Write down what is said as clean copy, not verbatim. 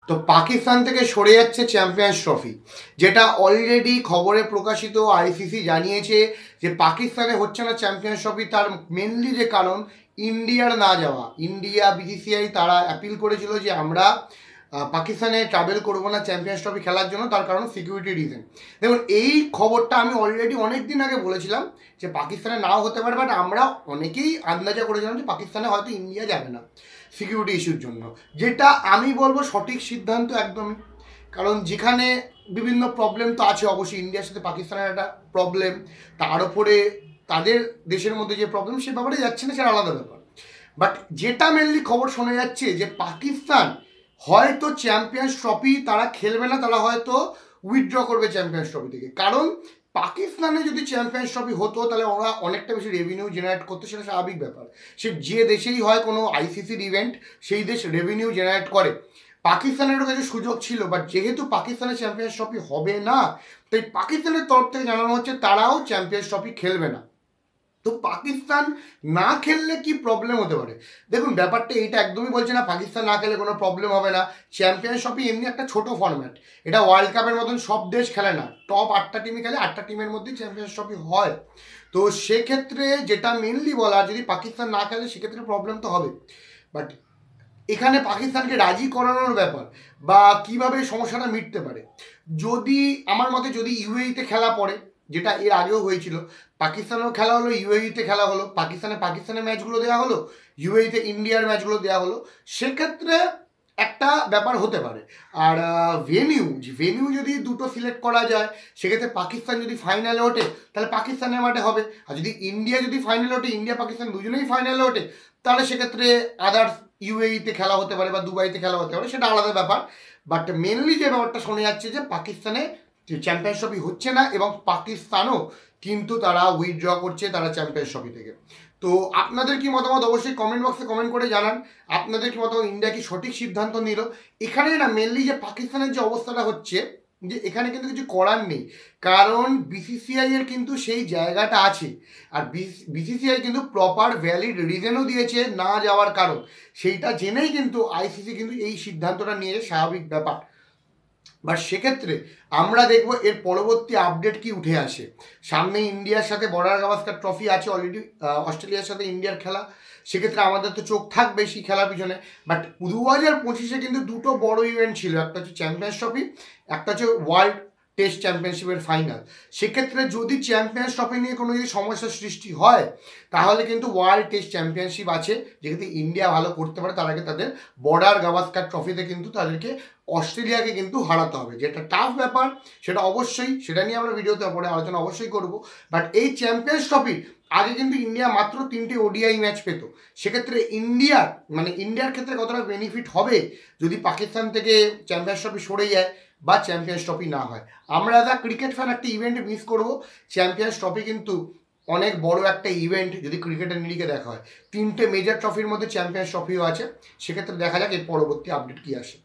তো পাকিস্তান থেকে সরে যাচ্ছে চ্যাম্পিয়ন্স ট্রফি, যেটা অলরেডি খবরে প্রকাশিত। আইসিসি জানিয়েছে যে পাকিস্তানে হচ্ছে না চ্যাম্পিয়ন্স ট্রফি, তার মেনলি যে কারণ ইন্ডিয়ার না যাওয়া। ইন্ডিয়া বিসিসিআই তারা অ্যাপিল করেছিল যে আমরা পাকিস্তানে ট্রাভেল করবো না চ্যাম্পিয়ন্স ট্রফি খেলার জন্য, তার কারণ সিকিউরিটি রিজন। দেখুন, এই খবরটা আমি অলরেডি অনেক দিন আগে বলেছিলাম যে পাকিস্তানে নাও হতে পারে, বাট আমরা অনেকেই আন্দাজা করেছিলাম যে পাকিস্তানে হয়তো ইন্ডিয়া যাবে না সিকিউরিটি ইস্যুর জন্য, যেটা আমি বলবো সঠিক সিদ্ধান্ত একদমই। কারণ যেখানে বিভিন্ন প্রবলেম তো আছে, অবশ্যই ইন্ডিয়ার সাথে পাকিস্তানের একটা প্রবলেম, তার উপরে তাদের দেশের মধ্যে যে প্রবলেম, সে ব্যাপারে যাচ্ছে না, সেটা আলাদা ব্যাপার। বাট যেটা মেনলি খবর শোনা যাচ্ছে যে পাকিস্তান হয়তো চ্যাম্পিয়ন্স ট্রফি তারা খেলবে না, তারা হয়তো উইথড্র করবে চ্যাম্পিয়ন্স ট্রফি থেকে। কারণ পাকিস্তানে যদি চ্যাম্পিয়ন্স ট্রফি হতো তাহলে ওরা অনেকটা বেশি রেভিনিউ জেনারেট করতো, সেটা স্বাভাবিক ব্যাপার। সে যে দেশেই হয় কোনো আইসিসির ইভেন্ট, সেই দেশ রেভিনিউ জেনারেট করে। পাকিস্তানেরও কাছে সুযোগ ছিল, বাট যেহেতু পাকিস্তানের চ্যাম্পিয়ন্স ট্রফি হবে না, তাই পাকিস্তানের তরফ থেকে জানানো হচ্ছে তারাও চ্যাম্পিয়ন্স ট্রফি খেলবে না। তো পাকিস্তান না খেললে কি প্রবলেম হতে পারে? দেখুন, ব্যাপারটা এইটা একদমই বলছে না পাকিস্তান না খেলে কোনো প্রবলেম হবে না। চ্যাম্পিয়ন্স ট্রফি এমনি একটা ছোট ফরম্যাট, এটা ওয়ার্ল্ড কাপের মতন সব দেশ খেলে না, টপ 8টা টিমই খেলে, 8টা টিমের মধ্যেই চ্যাম্পিয়ন্স ট্রফি হয়। তো সেক্ষেত্রে যেটা মেনলি বলা, যদি পাকিস্তান না খেলে সেক্ষেত্রে প্রবলেম তো হবে। বাট এখানে পাকিস্তানকে রাজি করানোর ব্যাপার বা কিভাবে সমস্যাটা মিটতে পারে, যদি আমার মতে যদি ইউএইতে খেলা পড়ে, যেটা এর আগেও হয়েছিল, পাকিস্তানেও খেলা হলো, ইউএইতে খেলা হলো, পাকিস্তানের ম্যাচগুলো দেওয়া হলো, ইউএইতে ইন্ডিয়ার ম্যাচগুলো দেওয়া হলো, সেক্ষেত্রে একটা ব্যাপার হতে পারে। আর ভেনিউ যদি দুটো সিলেক্ট করা যায়, সেক্ষেত্রে পাকিস্তান যদি ফাইনালে ওঠে তাহলে পাকিস্তানের মাঠে হবে, আর যদি ইন্ডিয়া যদি ফাইনালে ওঠে, ইন্ডিয়া পাকিস্তান দুজনেই ফাইনালে ওঠে, তাহলে সেক্ষেত্রে আদার্স ইউএইতে খেলা হতে পারে বা দুবাইতে খেলা হতে পারে, সেটা আলাদা ব্যাপার। বাট মেনলি যে ব্যাপারটা শোনা যাচ্ছে যে পাকিস্তানে চ্যাম্পিয়ন্স ট্রফি হচ্ছে না, এবং পাকিস্তানও কিন্তু তারা উইথড্র করছে তারা চ্যাম্পিয়ন্স ট্রফি থেকে। তো আপনাদের কি মতামত অবশ্যই কমেন্ট বক্সে কমেন্ট করে জানান। আপনাদের কি মতামত, ইন্ডিয়া কি সঠিক সিদ্ধান্ত নিল? এখানে না মেনলি যে পাকিস্তানের যে অবস্থাটা হচ্ছে, যে এখানে কিন্তু কিছু করার নেই, কারণ বিসিসিআই এর কিন্তু সেই জায়গাটা আছে। আর বিসিসিআই কিন্তু প্রপার ভ্যালিড রিজনও দিয়েছে না যাওয়ার কারণ, সেইটা জেনেই কিন্তু আইসিসি কিন্তু এই সিদ্ধান্তটা নিয়েছে, স্বাভাবিক ব্যাপার। বাট সেক্ষেত্রে আমরা দেখব এর পরবর্তী আপডেট কি উঠে আসে। সামনে ইন্ডিয়ার সাথে বর্ডার গাভাস্কার ট্রফি আছে অলরেডি, অস্ট্রেলিয়ার সাথে ইন্ডিয়ার খেলা, সেক্ষেত্রে আমাদের তো চোখ থাকবে সেই খেলার পিছনে। বাট 2025-এ কিন্তু দুটো বড় ইভেন্ট ছিল, একটা হচ্ছে চ্যাম্পিয়ন্স ট্রফি, একটা হচ্ছে ওয়ার্ল্ড টেস্ট চ্যাম্পিয়নশিপের ফাইনাল। সেক্ষেত্রে যদি চ্যাম্পিয়ন্স ট্রফি নিয়ে কোনো যদি সমস্যার সৃষ্টি হয়, তাহলে কিন্তু ওয়ার্ল্ড টেস্ট চ্যাম্পিয়নশিপ আছে, যেক্ষেত্রে ইন্ডিয়া ভালো করতে পারে, তার আগে তাদের বর্ডার গাভাস্কার ট্রফিতে কিন্তু তাদেরকে অস্ট্রেলিয়াকে কিন্তু হারাতে হবে, যেটা টাফ ব্যাপার। সেটা অবশ্যই, সেটা নিয়ে আমরা ভিডিওতে পরে আলোচনা অবশ্যই করব। বাট এই চ্যাম্পিয়ন্স ট্রফি আগে কিন্তু ইন্ডিয়া মাত্র 3টে ওডিআই ম্যাচ পেত। সেক্ষেত্রে ইন্ডিয়ার ক্ষেত্রে কতটা বেনিফিট হবে যদি পাকিস্তান থেকে চ্যাম্পিয়ন্স ট্রফি সরে যায় বা চ্যাম্পিয়ন্স ট্রফি না হয়? আমরা অ্যাজ আ ক্রিকেট ফ্যান একটা ইভেন্ট মিস করবো। চ্যাম্পিয়ন্স ট্রফি কিন্তু অনেক বড় একটা ইভেন্ট যদি ক্রিকেটের নিরিখে দেখা হয়, 3টে মেজর ট্রফির মধ্যে চ্যাম্পিয়ন্স ট্রফিও আছে। সেক্ষেত্রে দেখা যাক এর পরবর্তী আপডেট কী আসে।